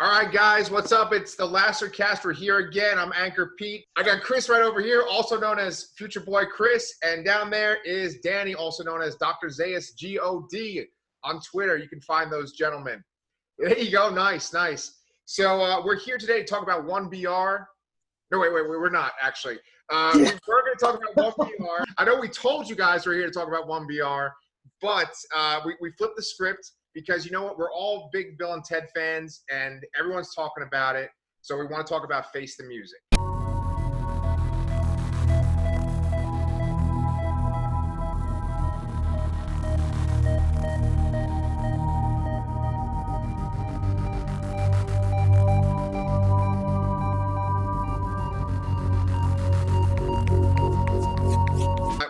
All right, guys, what's up? It's the Cast. We're here again. I'm Anchor Pete. I got Chris right over here, also known as Future Boy Chris. And down there is Danny, also known as DrZaiusGoD on Twitter. You can find those gentlemen. There you go. Nice, nice. So we're here today to talk about 1BR. No, wait, we're not, actually. We're going to talk about 1BR. I know we told you guys we're here to talk about 1BR, but we flipped the script. Because you know what, we're all big Bill and Ted fans, and everyone's talking about it. So we want to talk about Face the Music.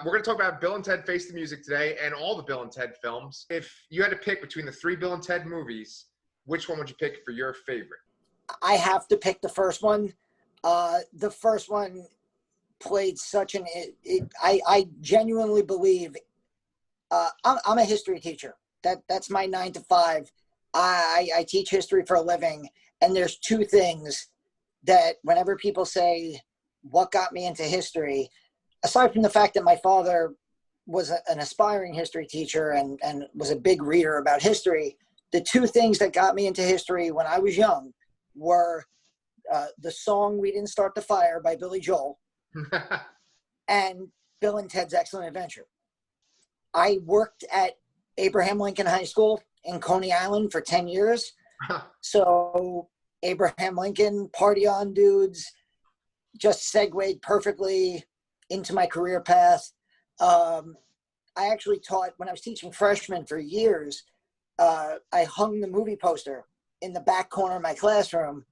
We're going to talk about Bill and Ted Face the Music today and all the Bill and Ted films. If you had to pick between the 3 Bill and Ted movies, which one would you pick for your favorite? I have to pick the first one. The first one played such an... I genuinely believe... I'm a history teacher. That's my 9 to 5. I teach history for a living. And there's 2 things that whenever people say, what got me into history... Aside from the fact that my father was an aspiring history teacher and was a big reader about history, the 2 things that got me into history when I was young were the song We Didn't Start the Fire by Billy Joel and Bill and Ted's Excellent Adventure. I worked at Abraham Lincoln High School in Coney Island for 10 years. So Abraham Lincoln, Party On Dudes, just segued perfectly into my career path. I actually taught, when I was teaching freshmen for years, I hung the movie poster in the back corner of my classroom.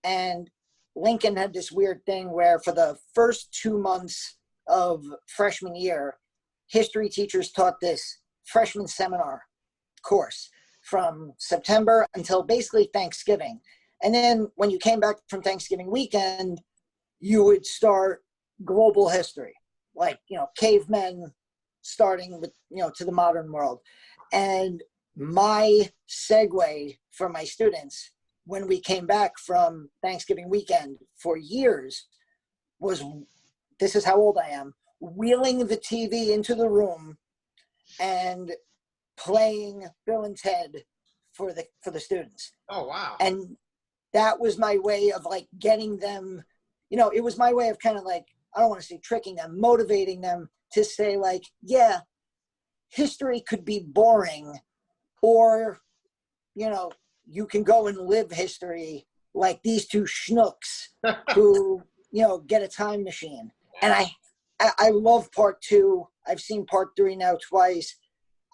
And Lincoln had this weird thing where for the first 2 months of freshman year, history teachers taught this freshman seminar course from September until basically Thanksgiving. And then when you came back from Thanksgiving weekend, you would start global history, like, cavemen starting with, to the modern world. And my segue for my students when we came back from Thanksgiving weekend for years was, this is how old I am, wheeling the TV into the room and playing Bill and Ted for the students. Oh, wow. And that was my way of like getting them, it was my way of kind of like, I don't want to say tricking them, motivating them to say like, yeah, history could be boring, or, you can go and live history like these 2 schnooks who, get a time machine. And I love part 2. I've seen part 3 now twice.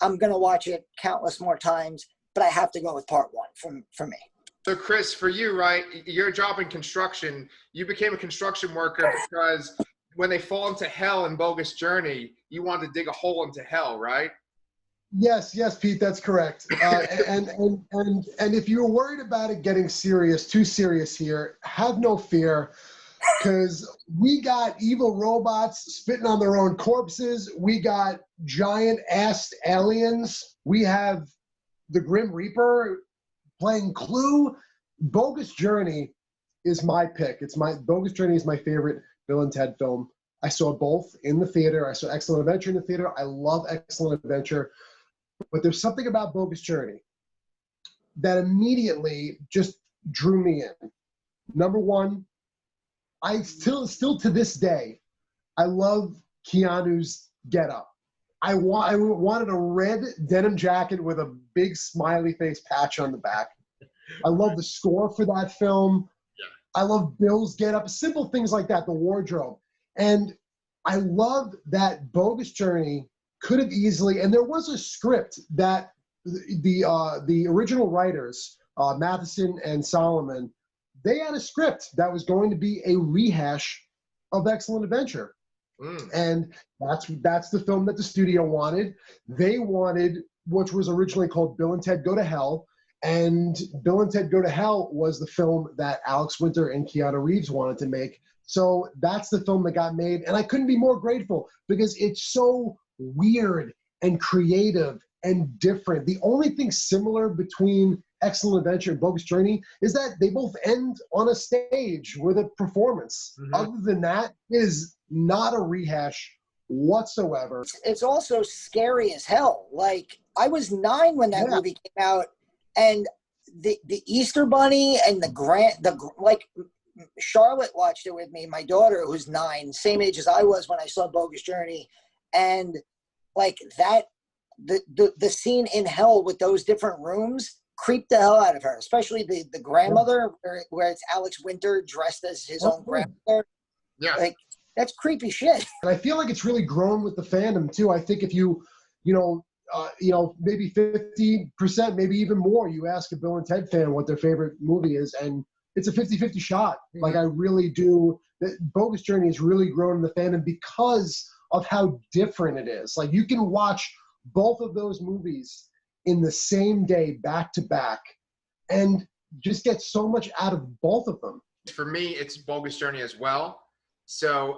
I'm going to watch it countless more times, but I have to go with part 1 for me. So Chris, for you, right, your job in construction, you became a construction worker because when they fall into hell in Bogus Journey, you wanted to dig a hole into hell, right? Yes, Pete, that's correct. And if you're worried about it getting too serious here, have no fear, because we got evil robots spitting on their own corpses. We got giant-assed aliens. We have the Grim Reaper playing Clue. Bogus Journey is my pick. Bogus Journey is my favorite Bill and Ted film. I saw both in the theater. I saw Excellent Adventure in the theater. I love Excellent Adventure. But there's something about Bogus Journey that immediately just drew me in. Number 1, I still to this day, I love Keanu's getup. I wanted a red denim jacket with a big smiley face patch on the back. I love the score for that film. Yeah. I love Bill's getup, simple things like that, the wardrobe. And I love that Bogus Journey could have easily, and there was a script that the original writers, Matheson and Solomon, they had a script that was going to be a rehash of Excellent Adventure. And that's the film that the studio wanted. They wanted, which was originally called Bill and Ted Go to Hell. And Bill and Ted Go to Hell was the film that Alex Winter and Keanu Reeves wanted to make. So that's the film that got made. And I couldn't be more grateful because it's so weird and creative and different. The only thing similar between Excellent Adventure and Bogus Journey is that they both end on a stage with a performance. Other than that, it is not a rehash whatsoever. It's also scary as hell. Like, I was 9 when that movie came out, and the Easter Bunny and like Charlotte watched it with me, my daughter who's 9, same age as I was when I saw Bogus Journey, and like that, the scene in hell with those different rooms creeped the hell out of her, especially the grandmother where it's Alex Winter dressed as his own grandmother. Yeah, like that's creepy shit. And I feel like it's really grown with the fandom too. I think if you maybe 50%, maybe even more, you ask a Bill and Ted fan what their favorite movie is, and it's a 50-50 shot. Like, I really do. Bogus Journey has really grown in the fandom because of how different it is. Like, you can watch both of those movies in the same day, back to back, and just get so much out of both of them. For me, it's Bogus Journey as well. So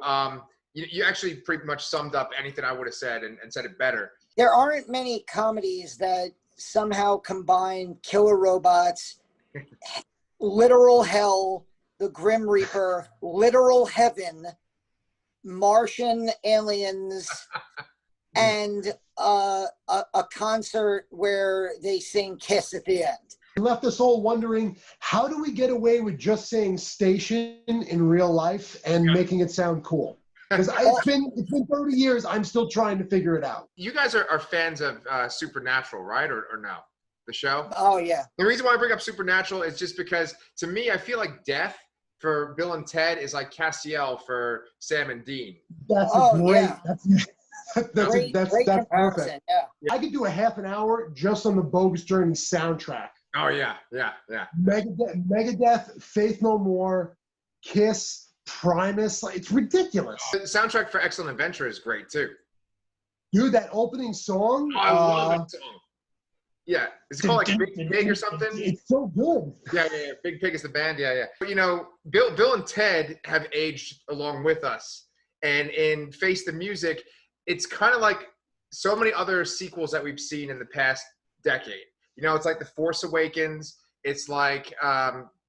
you actually pretty much summed up anything I would have said and said it better. There aren't many comedies that somehow combine killer robots, literal hell, the Grim Reaper, literal heaven, Martian aliens, and a concert where they sing Kiss at the end. It left us all wondering, how do we get away with just saying station in real life and making it sound cool? Because it's been 30 years, I'm still trying to figure it out. You guys are fans of Supernatural, right? Or no? The show? Oh, yeah. The reason why I bring up Supernatural is just because, to me, I feel like death for Bill and Ted is like Castiel for Sam and Dean. That's great that's perfect. Yeah. I could do a half an hour just on the Bogus Journey soundtrack. Oh, yeah. Megadeth, Faith No More, Kiss, Primus. Like, it's ridiculous. The soundtrack for Excellent Adventure is great, too. Dude, that opening song. I love that song. Yeah. Is it called like Big Pig or something? It's so good. Yeah. Big Pig is the band. Yeah. But, Bill and Ted have aged along with us. And in Face the Music, it's kind of like so many other sequels that we've seen in the past decade. It's like The Force Awakens. It's like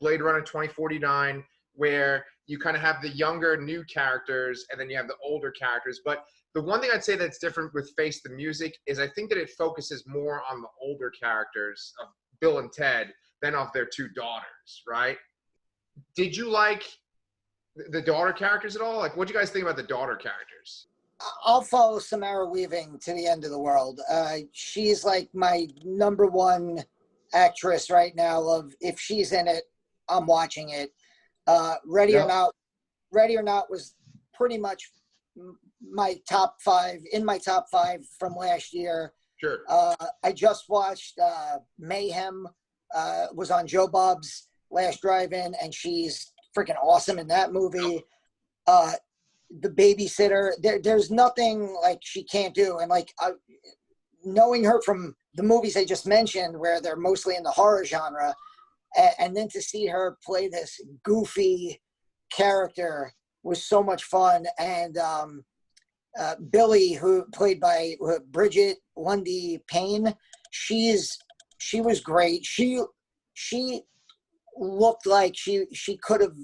Blade Runner 2049, where you kind of have the younger, new characters, and then you have the older characters. But the one thing I'd say that's different with Face the Music is I think that it focuses more on the older characters of Bill and Ted than of their two daughters, right? Did you like the daughter characters at all? Like, what do you guys think about the daughter characters? I'll follow Samara Weaving to the end of the world. She's like my number one actress right now. Of if she's in it, I'm watching it. Ready or Not was pretty much my top 5 from last year. Sure. I just watched Mayhem. Was on Joe Bob's last drive-in, and she's freaking awesome in that movie. The Babysitter, there's nothing like she can't do. And like knowing her from the movies I just mentioned, where they're mostly in the horror genre, and then to see her play this goofy character was so much fun. And Billy, who played by Bridget Lundy Payne, she was great. She looked like she could have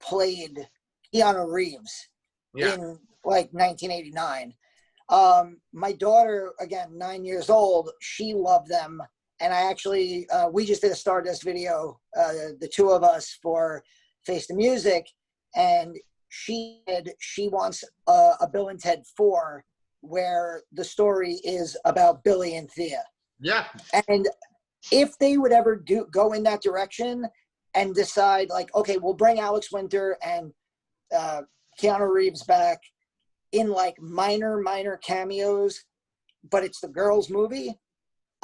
played Keanu Reeves in like 1989. My daughter, again, 9 years old, she loved them. And I actually, we just did a Stardust video, the two of us, for Face the Music. And she said she wants a Bill and Ted 4 where the story is about Billy and Thea. Yeah. And if they would ever go in that direction and decide like, okay, we'll bring Alex Winter and Keanu Reeves back in like minor cameos, but it's the girls' movie,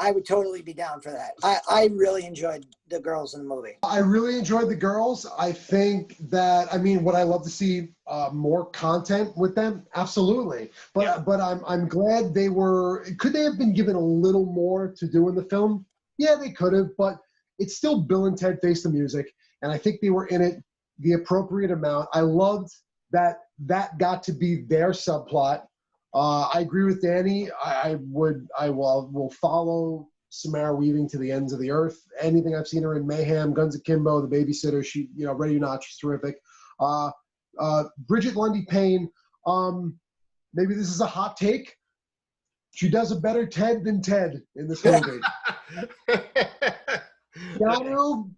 I would totally be down for that. I really enjoyed the girls in the movie. I really enjoyed the girls. I think that, would I love to see more content with them? Absolutely. But I'm glad could they have been given a little more to do in the film? Yeah, they could have, but it's still Bill and Ted Face the Music, and I think they were in it the appropriate amount. I loved that got to be their subplot. I agree with Danny. I will follow Samara Weaving to the ends of the earth. Anything I've seen her in, Mayhem, Guns Akimbo, The Babysitter, she, you know, Ready or Not, she's terrific. Bridget Lundy Payne, maybe this is a hot take. She does a better Ted than Ted in this movie. Keanu,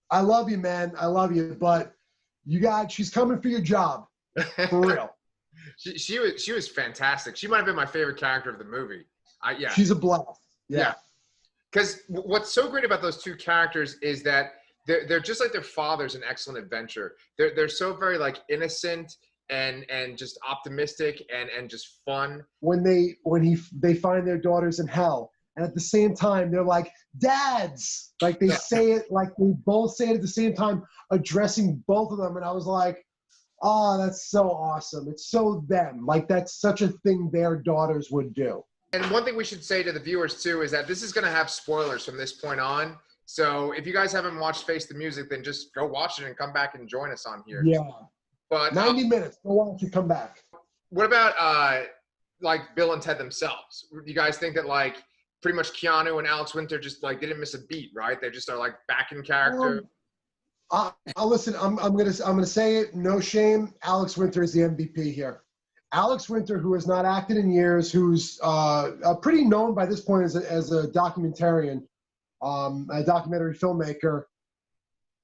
I love you, man. I love you, but she's coming for your job, for real. She was fantastic. She might have been my favorite character of the movie. Yeah. She's a blast. Yeah. Because what's so great about those two characters is that they're just like their fathers in Excellent Adventure. They're so very like innocent and just optimistic and just fun. When they find their daughters in hell, and at the same time they're like, dads, like they say it, like they both say it at the same time, addressing both of them. And I was like, oh, that's so awesome. It's so them. Like that's such a thing their daughters would do. And one thing we should say to the viewers too is that this is going to have spoilers from this point on. So if you guys haven't watched Face the Music, then just go watch it and come back and join us on here. Yeah. But 90 minutes. Go watch it, come back. What about like Bill and Ted themselves? You guys think that like pretty much Keanu and Alex Winter just like didn't miss a beat, right? They just are like back in character. Listen, I'm gonna say it. No shame. Alex Winter is the MVP here. Alex Winter, who has not acted in years, who's pretty known by this point as a documentarian, a documentary filmmaker,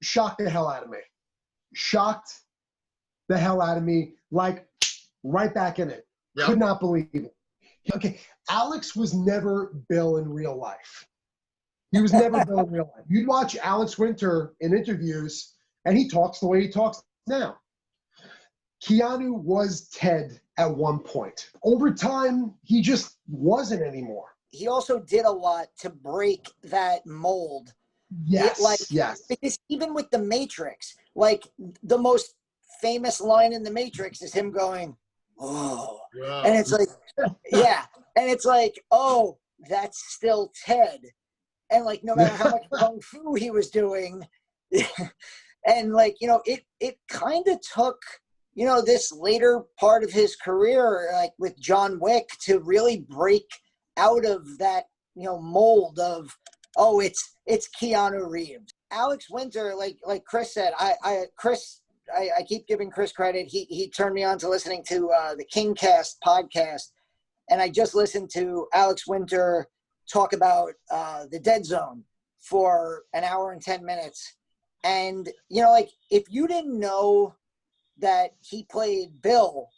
shocked the hell out of me. Shocked the hell out of me. Like right back in it. Yep. Could not believe it. Okay, Alex was never Bill in real life. He was never Bill in real life. You'd watch Alex Winter in interviews, and he talks the way he talks now. Keanu was Ted at one point. Over time, he just wasn't anymore. He also did a lot to break that mold. Yes, yes. Because even with The Matrix, like the most famous line in The Matrix is him going, oh. Yeah. And it's like, yeah. And it's like, oh, that's still Ted. And like, no matter how much kung fu he was doing, and like, you know, it kind of took, you know, this later part of his career, like with John Wick, to really break out of that, you know, mold of, oh, it's Keanu Reeves. Alex Winter, like Chris said, I keep giving Chris credit. He turned me on to listening to the KingCast podcast, and I just listened to Alex Winter talk about the Dead Zone for an hour and 10 minutes. And, you know, like, if you didn't know that he played Bill,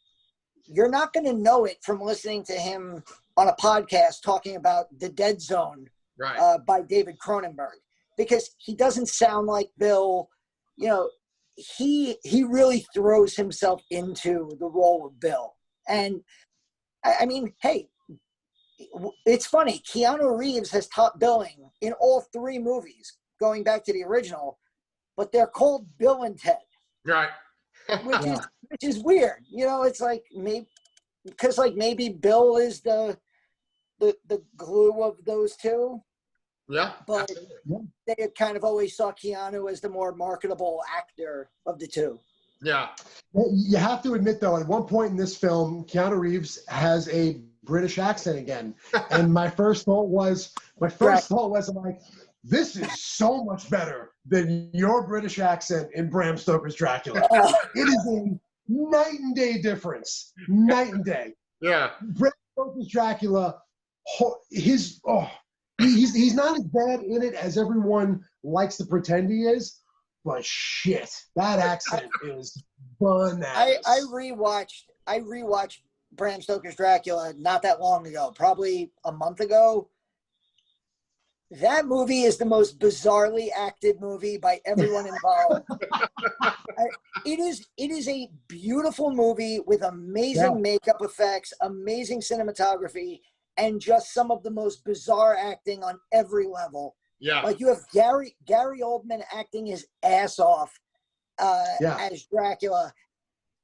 you're not going to know it from listening to him on a podcast talking about The Dead Zone, right, by David Cronenberg, because he doesn't sound like Bill. You know, he really throws himself into the role of Bill. And I mean, hey, it's funny. Keanu Reeves has top billing in all three movies, going back to the original, but they're called Bill and Ted. Right. which is weird. You know, it's like maybe Bill is the glue of those two. Yeah. But they had kind of always saw Keanu as the more marketable actor of the two. Yeah. You have to admit, though, at one point in this film, Keanu Reeves has a British accent again. And my first thought was, I'm like, this is so much better than your British accent in Bram Stoker's Dracula. It is a night and day difference. Night and day. Yeah. Bram Stoker's Dracula, he's not as bad in it as everyone likes to pretend he is, but shit, that accent is bananas. I rewatched Bram Stoker's Dracula not that long ago, probably a month ago. That movie is the most bizarrely acted movie by everyone involved. It is a beautiful movie with amazing makeup effects, amazing cinematography, and just some of the most bizarre acting on every level. Yeah. Like you have Gary Oldman acting his ass off as Dracula,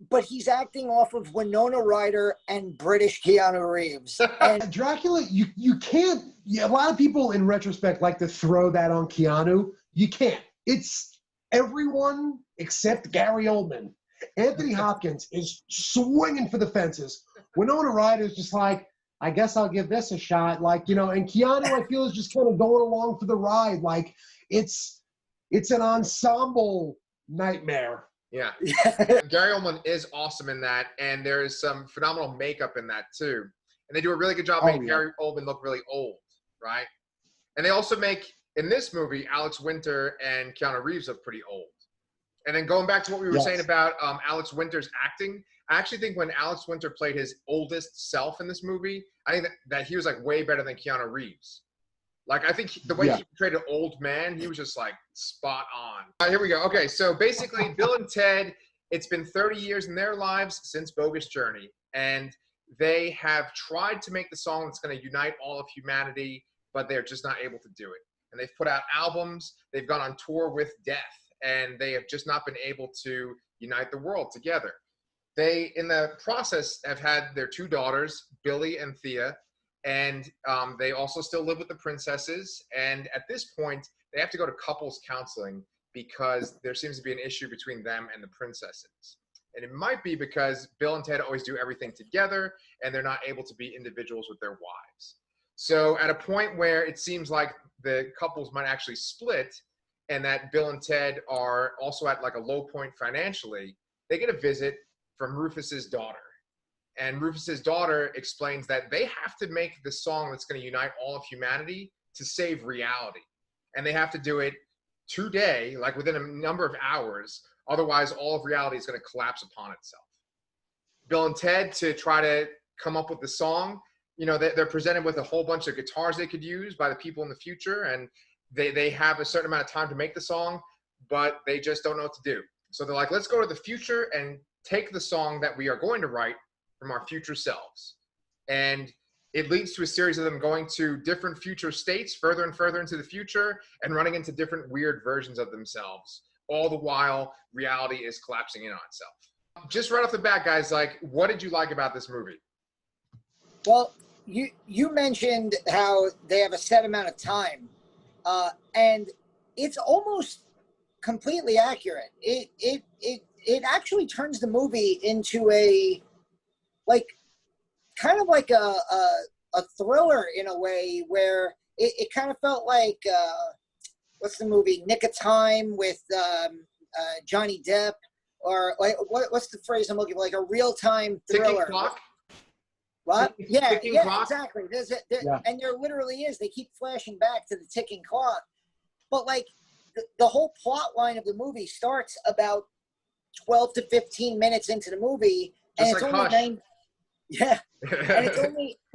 but he's acting off of Winona Ryder and British Keanu Reeves. And Dracula, you can't. A lot of people in retrospect like to throw that on Keanu. You can't. It's everyone except Gary Oldman. Anthony Hopkins is swinging for the fences. Winona Ryder is just like, I guess I'll give this a shot. Like, you know, and Keanu, I feel, is just kind of going along for the ride. Like, it's an ensemble nightmare. Yeah. Gary Oldman is awesome in that, and there is some phenomenal makeup in that too. And they do a really good job making Gary Oldman look really old, right? And they also make, in this movie, Alex Winter and Keanu Reeves look pretty old. And then going back to what we were saying about Alex Winter's acting, I actually think when Alex Winter played his oldest self in this movie, I think that he was like way better than Keanu Reeves. Like, I think the way he portrayed an old man, he was just like spot on. All right, here we go. Okay, so basically, Bill and Ted, it's been 30 years in their lives since Bogus Journey. And they have tried to make the song that's going to unite all of humanity, but they're just not able to do it. And they've put out albums, they've gone on tour with Death, and they have just not been able to unite the world together. They, in the process, have had their 2 daughters, Billy and Thea, and they also still live with the princesses. And at this point, they have to go to couples counseling because there seems to be an issue between them and the princesses. And it might be because Bill and Ted always do everything together, and they're not able to be individuals with their wives. So at a point where it seems like the couples might actually split, and that Bill and Ted are also at like a low point financially, they get a visit from Rufus's daughter. And Rufus's daughter explains that they have to make the song that's going to unite all of humanity to save reality. And they have to do it today, like within a number of hours. Otherwise, all of reality is going to collapse upon itself. Bill and Ted, to try to come up with the song, you know, they're presented with a whole bunch of guitars they could use by the people in the future. And they have a certain amount of time to make the song, but they just don't know what to do. So they're like, let's go to the future and take the song that we are going to write from our future selves. And it leads to a series of them going to different future states, further and further into the future, and running into different weird versions of themselves. All the while, reality is collapsing in on itself. Just right off the bat, guys, like, what did you like about this movie? Well, you mentioned how they have a set amount of time, and it's almost completely accurate. It actually turns the movie into a, like, kind of like a thriller in a way, where it kind of felt like what's the movie, Nick of Time with Johnny Depp, or like what's the phrase I'm looking for, like a real-time thriller. Ticking clock? What? Ticking clock? Exactly. And there literally is. They keep flashing back to the ticking clock. But like the whole plot line of the movie starts about 12 to 15 minutes into the movie, and just it's like only Hush. and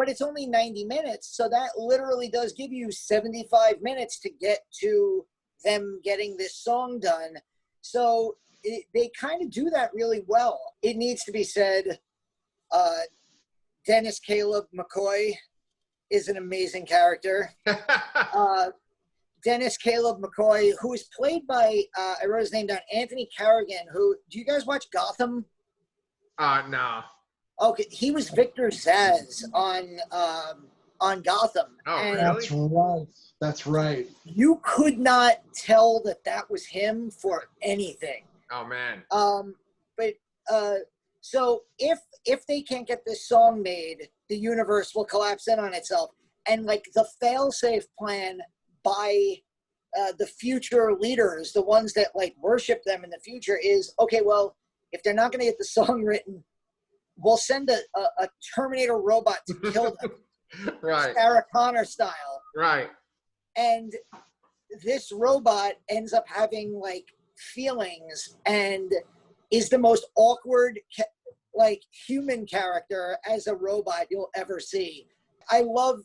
it's only 90 minutes. So that literally does give you 75 minutes to get to them getting this song done. So they kind of do that really well. It needs to be said, Dennis Caleb McCoy is an amazing character. Dennis Caleb McCoy, who is played by, I wrote his name down, Anthony Carrigan, who, do you guys watch Gotham? No. Okay, he was Victor Zsasz on Gotham. Oh, and really? That's right. That's right. You could not tell that was him for anything. Oh, man. So if they can't get this song made, the universe will collapse in on itself. And like the fail-safe plan by the future leaders, the ones that like worship them in the future, is, okay, well, if they're not going to get the song written, we'll send a Terminator robot to kill them. Right. Sarah Connor style. Right. And this robot ends up having like feelings and is the most awkward like human character as a robot you'll ever see. I love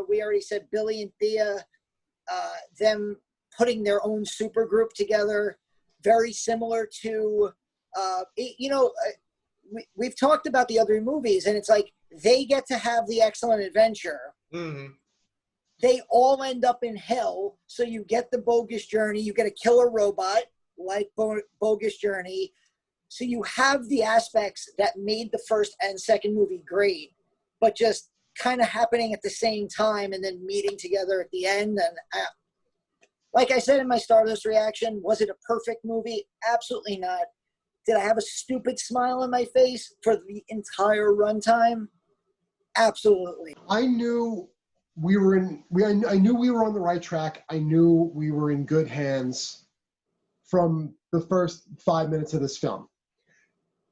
we already said Billy and Thea, them putting their own super group together, very similar to we've talked about the other movies, and it's like they get to have the excellent adventure. Mm-hmm. They all end up in hell, so you get the Bogus Journey, you get a killer robot like Bogus Journey, so you have the aspects that made the first and second movie great, but just kind of happening at the same time and then meeting together at the end. And like I said in my Stardust reaction, was it a perfect movie? Absolutely not. Did I have a stupid smile on my face for the entire runtime? Absolutely. I knew we were I knew we were on the right track. I knew we were in good hands from the first 5 minutes of this film.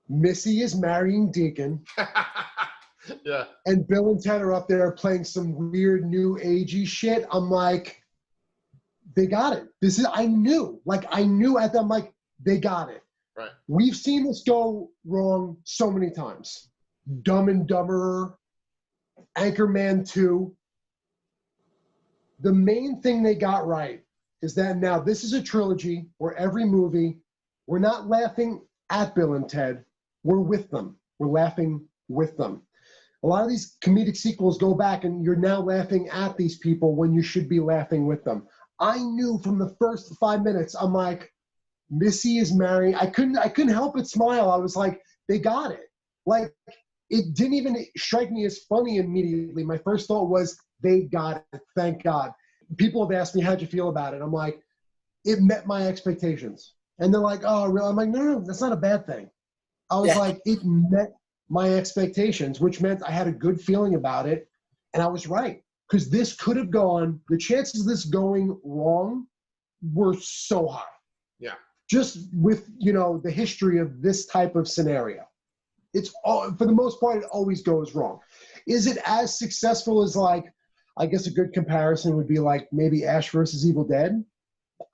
Missy is marrying Deacon. Yeah. And Bill and Ted are up there playing some weird new agey shit. I'm like, they got it. I knew at them, like, they got it. Right. We've seen this go wrong so many times. Dumb and Dumber, Anchorman 2. The main thing they got right is that now this is a trilogy where every movie, we're not laughing at Bill and Ted, we're with them. We're laughing with them. A lot of these comedic sequels go back and you're now laughing at these people when you should be laughing with them. I knew from the first 5 minutes, I'm like, Missy is marrying. I couldn't help but smile. I was like, they got it. Like, it didn't even strike me as funny immediately. My first thought was, they got it. Thank God. People have asked me, how'd you feel about it? I'm like, it met my expectations. And they're like, oh, really? I'm like, no, that's not a bad thing. I was like, it met my expectations, which meant I had a good feeling about it. And I was right. Because this could have gone, the chances of this going wrong were so high. Yeah. Just with, the history of this type of scenario. It's all, for the most part, it always goes wrong. Is it as successful as, like, I guess a good comparison would be like maybe Ash versus Evil Dead?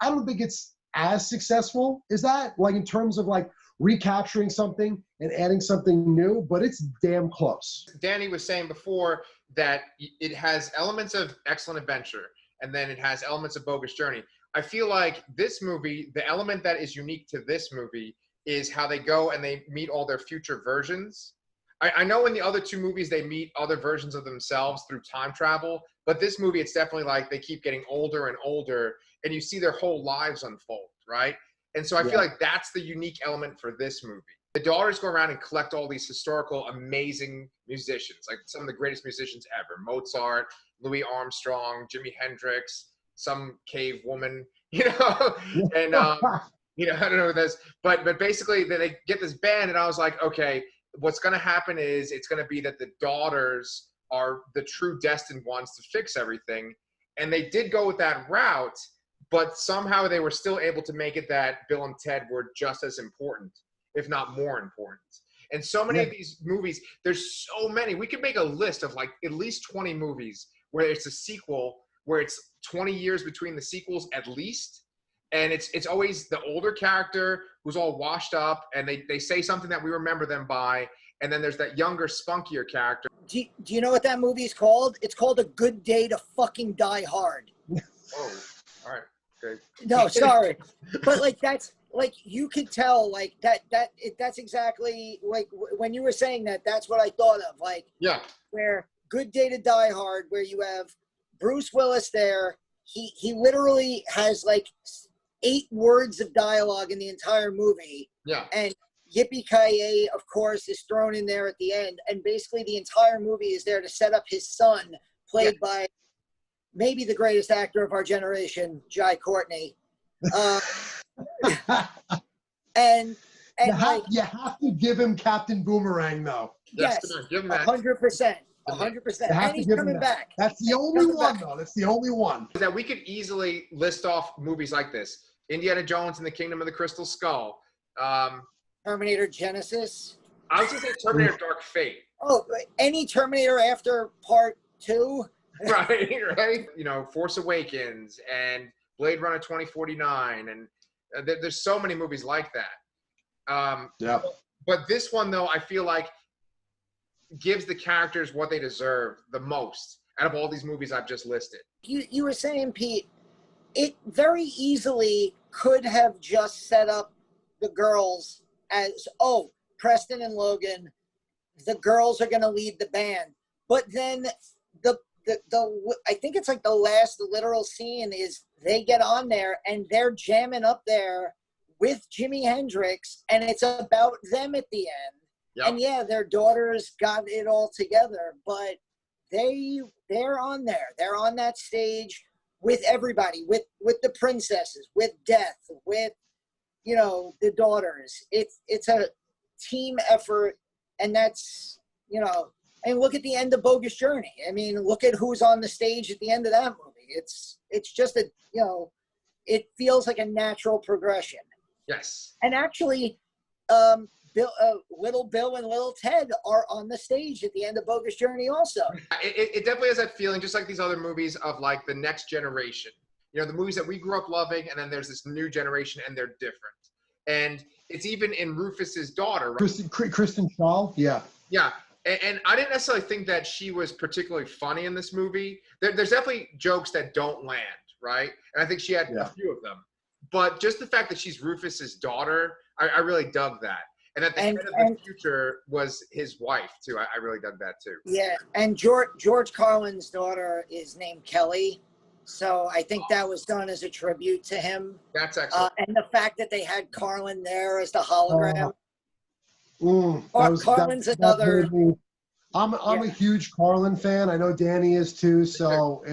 I don't think it's as successful as that, like in terms of like recapturing something and adding something new, but it's damn close. Danny was saying before that it has elements of Excellent Adventure, and then it has elements of Bogus Journey. I feel like this movie, the element that is unique to this movie is how they go and they meet all their future versions. I know in the other two movies they meet other versions of themselves through time travel, but this movie, it's definitely like they keep getting older and older, and you see their whole lives unfold, right? And so I feel like that's the unique element for this movie. The daughters go around and collect all these historical, amazing musicians, like some of the greatest musicians ever. Mozart, Louis Armstrong, Jimi Hendrix, some cave woman, and I don't know this, but basically they get this band, and I was like, okay, what's going to happen is it's going to be that the daughters are the true destined ones to fix everything. And they did go with that route, but somehow they were still able to make it that Bill and Ted were just as important, if not more important. And so many of these movies, there's so many. We could make a list of like at least 20 movies where it's a sequel, where it's 20 years between the sequels at least. And it's always the older character who's all washed up, and they say something that we remember them by, and then there's that younger, spunkier character. Do you know what that movie's called? It's called A Good Day to Fucking Die Hard. Oh, all right. Okay. No, sorry. But like that's like you could tell like that's exactly like when you were saying that, that's what I thought of. Like where Good Day to Die Hard, where you have Bruce Willis there. He literally has like 8 words of dialogue in the entire movie. Yeah. And Yippee-ki-yay, of course, is thrown in there at the end. And basically the entire movie is there to set up his son, played by maybe the greatest actor of our generation, Jai Courtney. And you have to give him Captain Boomerang, though. Yes, give him that. 100%. 100%. And he's coming back. That's the only one, though. That's the only one. That we could easily list off movies like this. Indiana Jones and the Kingdom of the Crystal Skull. Terminator Genesis. I was going to say Terminator Dark Fate. Oh, any Terminator after Part 2. Right. Force Awakens and Blade Runner 2049. And there's so many movies like that. But this one, though, I feel like gives the characters what they deserve the most out of all these movies I've just listed. You were saying, Pete, it very easily could have just set up the girls as, Preston and Logan, the girls are going to lead the band. But then the I think it's like the last literal scene is they get on there and they're jamming up there with Jimi Hendrix, and it's about them at the end. Yep. And their daughters got it all together, but they're on there. They're on that stage with everybody, with the princesses, with Death, with the daughters. It's a team effort, and that's And look at the end of Bogus Journey. I mean, look at who's on the stage at the end of that movie. It's just a, you know, it feels like a natural progression. Yes. And actually, Little Bill and Little Ted are on the stage at the end of Bogus Journey also. It definitely has that feeling, just like these other movies, of like the next generation. You know, the movies that we grew up loving, and then there's this new generation, and they're different. And it's even in Rufus's daughter, right? Kristen Schaal, yeah. Yeah. And I didn't necessarily think that she was particularly funny in this movie. There's definitely jokes that don't land, right? And I think she had a few of them. But just the fact that she's Rufus's daughter, I really dug that. And that the head of the future was his wife, too. I really dug that, too. Yeah, and George Carlin's daughter is named Kelly. So I think that was done as a tribute to him. That's excellent. And the fact that they had Carlin there as the hologram. Carlin's another. I'm a huge Carlin fan. I know Danny is too. So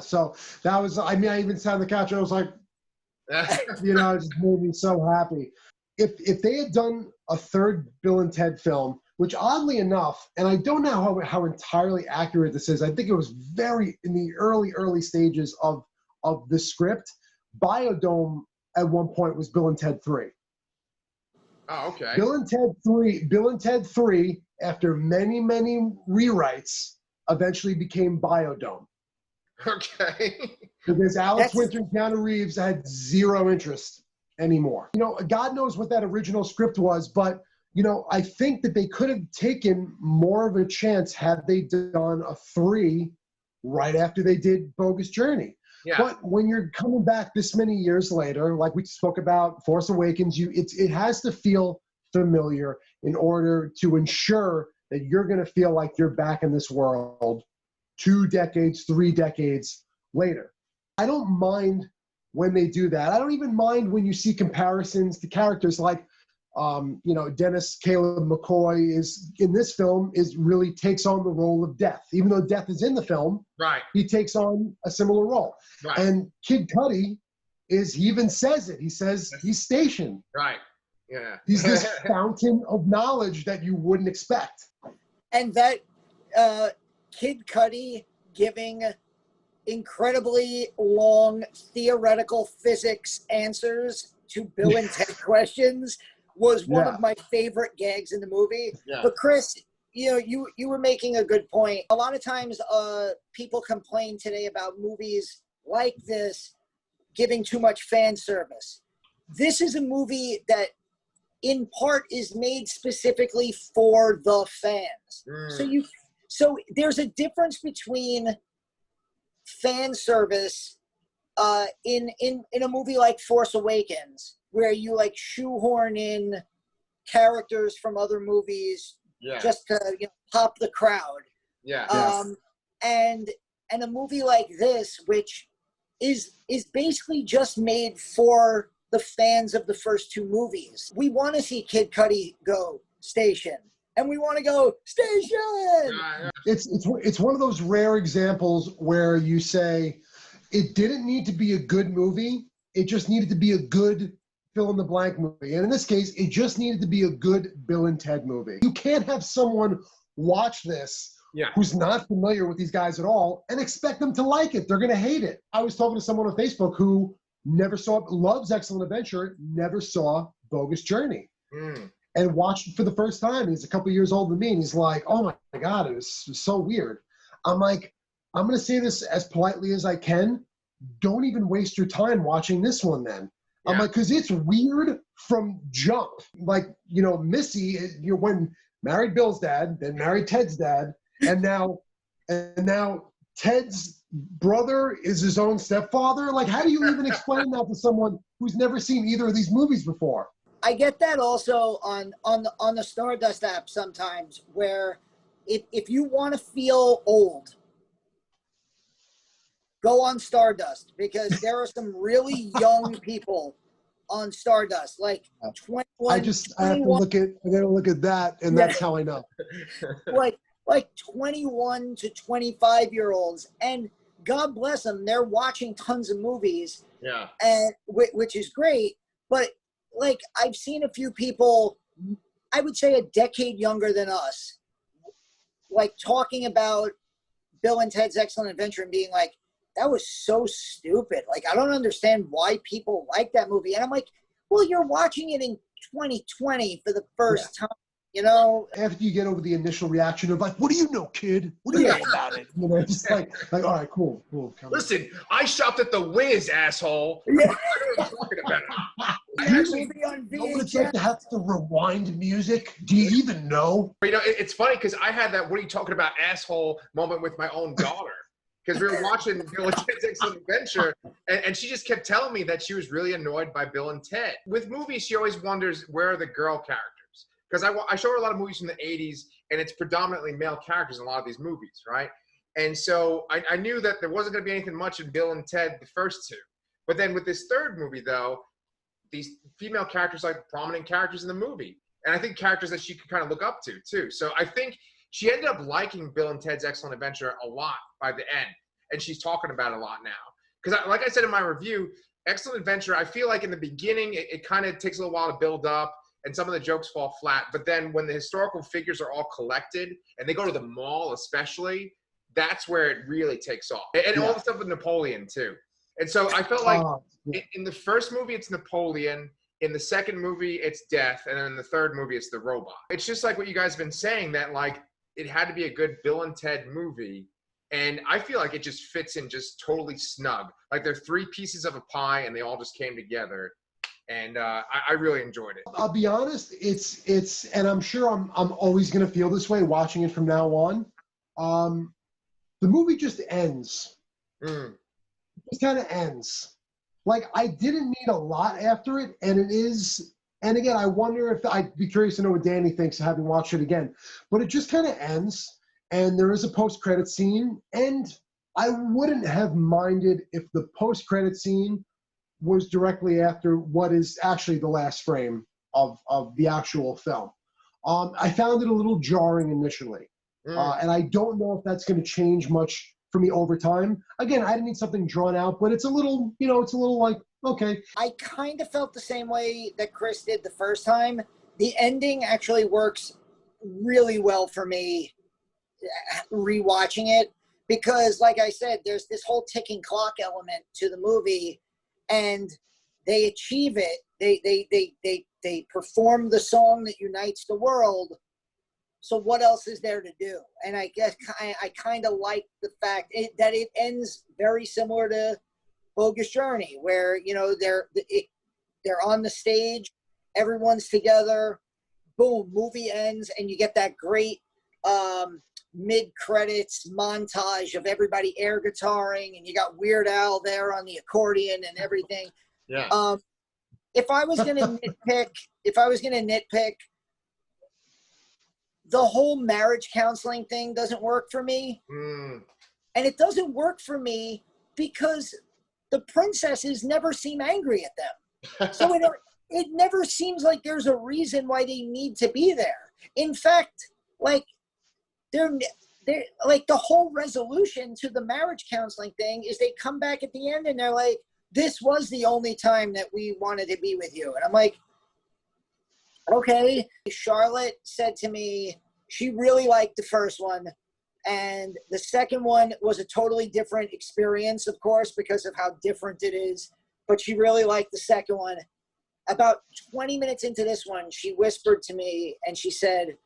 so that was. I mean, I even sat on the couch. I was like, you know, it just made me so happy. If they had done a third Bill and Ted film, which oddly enough, and I don't know how entirely accurate this is. I think it was very in the early stages of the script. Biodome at one point was Bill and Ted 3. Oh, okay. Bill and Ted 3, after many rewrites, eventually became Biodome. Okay. Because Alex Winter and Keanu Reeves had zero interest anymore. You know, God knows what that original script was, but you know, I think that they could have taken more of a chance had they done a 3 right after they did Bogus Journey. Yeah. But when you're coming back this many years later, like we spoke about Force Awakens, it has to feel familiar in order to ensure that you're going to feel like you're back in this world 2 decades, 3 decades later. I don't mind when they do that. I don't even mind when you see comparisons to characters like, you know, Dennis Caleb McCoy is in this film really takes on the role of Death. Even though Death is in the film, right, he takes on a similar role. Right. And Kid Cudi he even says it. He says he's stationed. Right. Yeah. He's this fountain of knowledge that you wouldn't expect. And that Kid Cudi giving incredibly long theoretical physics answers to Bill and Ted questions was one of my favorite gags in the movie. Yeah. But Chris, you know, you were making a good point. A lot of times people complain today about movies like this giving too much fan service. This is a movie that in part is made specifically for the fans. So there's a difference between fan service in a movie like Force Awakens, where you like shoehorn in characters from other movies just to pop the crowd. Yeah. And a movie like this, which is basically just made for the fans of the first 2 movies. We want to see Kid Cudi go station, and we want to go station. It's one of those rare examples where you say it didn't need to be a good movie. It just needed to be a good fill in the blank movie. And in this case, it just needed to be a good Bill and Ted movie. You can't have someone watch this who's not familiar with these guys at all and expect them to like it. They're going to hate it. I was talking to someone on Facebook who loves Excellent Adventure, never saw Bogus Journey, and watched it for the first time. He's a couple years older than me, and he's like, oh my God, it was so weird. I'm like, I'm going to say this as politely as I can. Don't even waste your time watching this one then. I'm like, because it's weird from jump. Like, you know, Missy, when married Bill's dad, then married Ted's dad, and now Ted's brother is his own stepfather. Like, how do you even explain that to someone who's never seen either of these movies before? I get that also on the Stardust app sometimes, where if you want to feel old, go on Stardust, because there are some really young people on Stardust, like 21. I have to look at that, and that's how I know. like 21 to 25-year-olds, and God bless them, they're watching tons of movies. Yeah. And which is great, but like I've seen a few people, I would say a decade younger than us, like talking about Bill and Ted's Excellent Adventure and being like, that was so stupid. Like, I don't understand why people like that movie. And I'm like, well, you're watching it in 2020 for the first time, you know? After you get over the initial reaction of like, what do you know, kid? What do you know about it? You know, just like, all right, cool. Listen, I shopped at the Wiz, asshole. Yeah. I know what I'm talking about. You know what it's like to have to rewind music? Do you even know? You know, it's funny because I had that "what are you talking about, asshole" moment with my own daughter. Because we were watching Bill and Ted's Excellent Adventure, and she just kept telling me that she was really annoyed by Bill and Ted. With movies, she always wonders, where are the girl characters? Because I show her a lot of movies from the 80s, and it's predominantly male characters in a lot of these movies, right? And so I knew that there wasn't going to be anything much in Bill and Ted, the first two. But then with this third movie, though, these female characters are like prominent characters in the movie. And I think characters that she could kind of look up to, too. So I think she ended up liking Bill and Ted's Excellent Adventure a lot by the end. And she's talking about it a lot now. Because like I said in my review, Excellent Adventure, I feel like in the beginning, it kind of takes a little while to build up. And some of the jokes fall flat. But then when the historical figures are all collected, and they go to the mall especially, that's where it really takes off. And all the stuff with Napoleon, too. And so I felt like in the first movie, it's Napoleon. In the second movie, it's death. And then in the third movie, it's the robot. It's just like what you guys have been saying, that like it had to be a good Bill and Ted movie. And I feel like it just fits in just totally snug. Like they're three pieces of a pie and they all just came together. And I really enjoyed it. I'll be honest, it's and I'm sure I'm always going to feel this way watching it from now on. The movie just ends. It just kind of ends. Like, I didn't need a lot after it, and it is, and again, I wonder if, I'd be curious to know what Danny thinks having watched it again, but it just kind of ends, and there is a post-credit scene, and I wouldn't have minded if the post-credit scene was directly after what is actually the last frame of the actual film. I found it a little jarring initially, and I don't know if that's going to change much for me over time. Again, I didn't need something drawn out, but it's a little, you know, it's a little like, okay. I kind of felt the same way that Chris did the first time. The ending actually works really well for me rewatching it because, like I said, there's this whole ticking clock element to the movie, and they achieve it. They perform the song that unites the world. So what else is there to do? And I guess I kind of like the fact that it ends very similar to Bogus Journey, where, you know, they're on the stage, everyone's together, boom, movie ends, and you get that great mid-credits montage of everybody air guitaring, and you got Weird Al there on the accordion and everything. Yeah. If I was gonna nitpick, the whole marriage counseling thing doesn't work for me. And it doesn't work for me because the princesses never seem angry at them. So it never seems like there's a reason why they need to be there. In fact, like they're like the whole resolution to the marriage counseling thing is they come back at the end and they're like, this was the only time that we wanted to be with you. And I'm like, okay. Charlotte said to me she really liked the first one, and the second one was a totally different experience, of course, because of how different it is, but she really liked the second one. About 20 minutes into this one, she whispered to me and she said,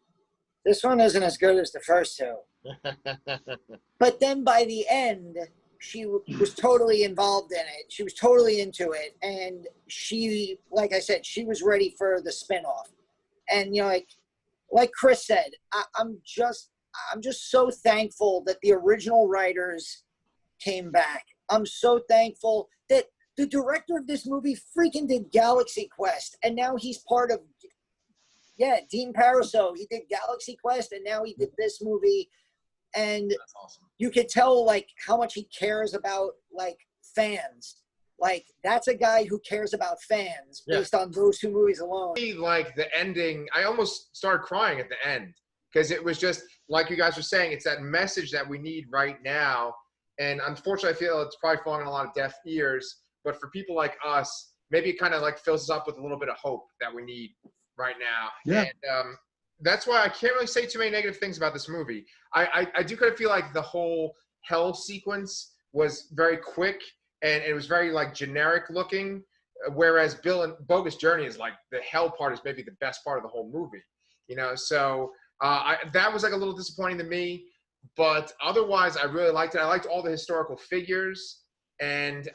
this one isn't as good as the first two. But then by the end, she was totally involved in it. She was totally into it. And she, like I said, she was ready for the spinoff. And, you know, like Chris said, I'm just so thankful that the original writers came back. I'm so thankful that the director of this movie freaking did Galaxy Quest. And now he's part of, Dean Paraso. He did Galaxy Quest, and now he did this movie. And that's awesome. You could tell, like, how much he cares about, like, fans. Like, that's a guy who cares about fans based on those two movies alone. Like, the ending, I almost started crying at the end because it was just, like you guys were saying, it's that message that we need right now. And unfortunately, I feel it's probably falling on a lot of deaf ears. But for people like us, maybe it kind of, like, fills us up with a little bit of hope that we need right now. Yeah. And That's why I can't really say too many negative things about this movie. I do kind of feel like the whole hell sequence was very quick and it was very like generic looking, whereas Bill and Bogus Journey is like the hell part is maybe the best part of the whole movie, you know. So that was like a little disappointing to me, but otherwise I really liked it. I liked all the historical figures, and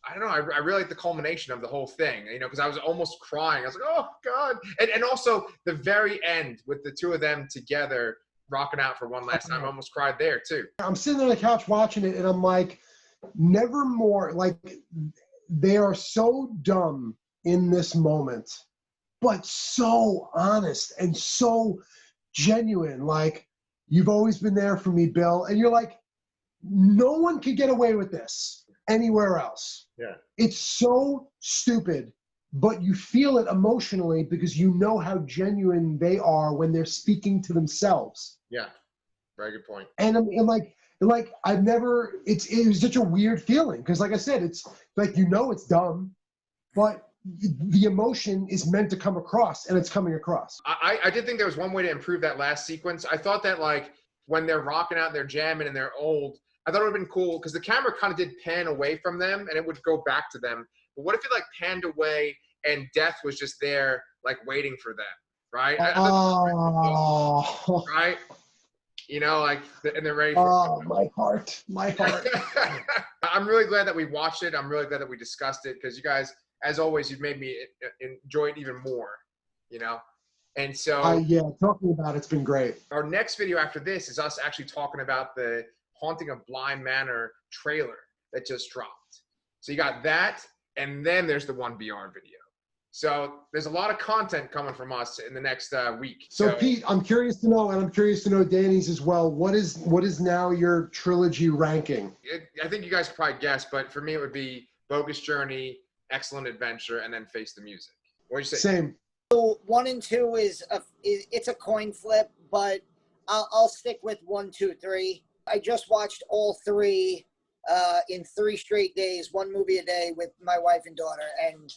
I don't know. I really like the culmination of the whole thing, you know, because I was almost crying. I was like, oh, God. And also the very end with the two of them together rocking out for one last time. I almost cried there, too. I'm sitting on the couch watching it, and I'm like, never more. Like, they are so dumb in this moment, but so honest and so genuine. Like, you've always been there for me, Bill. And you're like, no one could get away with this anywhere else. Yeah. It's so stupid, but you feel it emotionally because you know how genuine they are when they're speaking to themselves. Yeah. Very good point. And I've never, it was such a weird feeling because like I said, it's like, you know, it's dumb, but the emotion is meant to come across, and it's coming across. I did think there was one way to improve that last sequence. I thought that like when they're rocking out, they're jamming and they're old, I thought it would have been cool because the camera kind of did pan away from them and it would go back to them. But what if it like panned away and death was just there like waiting for them, right? Oh. Right? You know, like, and they're ready for my heart. I'm really glad that we watched it. I'm really glad that we discussed it because you guys, as always, you've made me enjoy it even more, you know? And so yeah, talking about it's been great. Our next video after this is us actually talking about the Haunting of Bly Manor trailer that just dropped. So you got that, and then there's the 1BR video. So there's a lot of content coming from us in the next week. So Pete, I'm curious to know, and I'm curious to know Danny's as well. What is now your trilogy ranking? I think you guys could probably guess, but for me it would be Bogus Journey, Excellent Adventure, and then Face the Music. What do you say? Same. So 1 and 2 it's a coin flip, but I'll stick with 1, 2, 3. I just watched all 3 in 3 straight days, 1 movie a day with my wife and daughter, and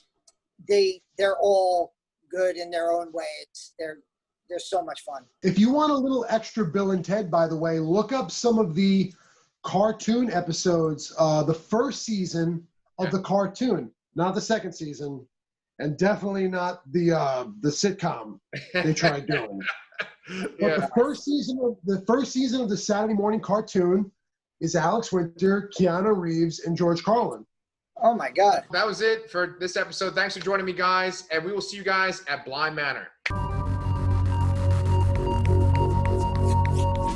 they're all good in their own way. They're so much fun. If you want a little extra Bill and Ted, by the way, look up some of the cartoon episodes, the first season of the cartoon, not the second season, and definitely not the sitcom they tried doing. But the first season of the Saturday morning cartoon is Alex Winter, Keanu Reeves, and George Carlin. Oh my God. That was it for this episode. Thanks for joining me, guys, and we will see you guys at Bly Manor.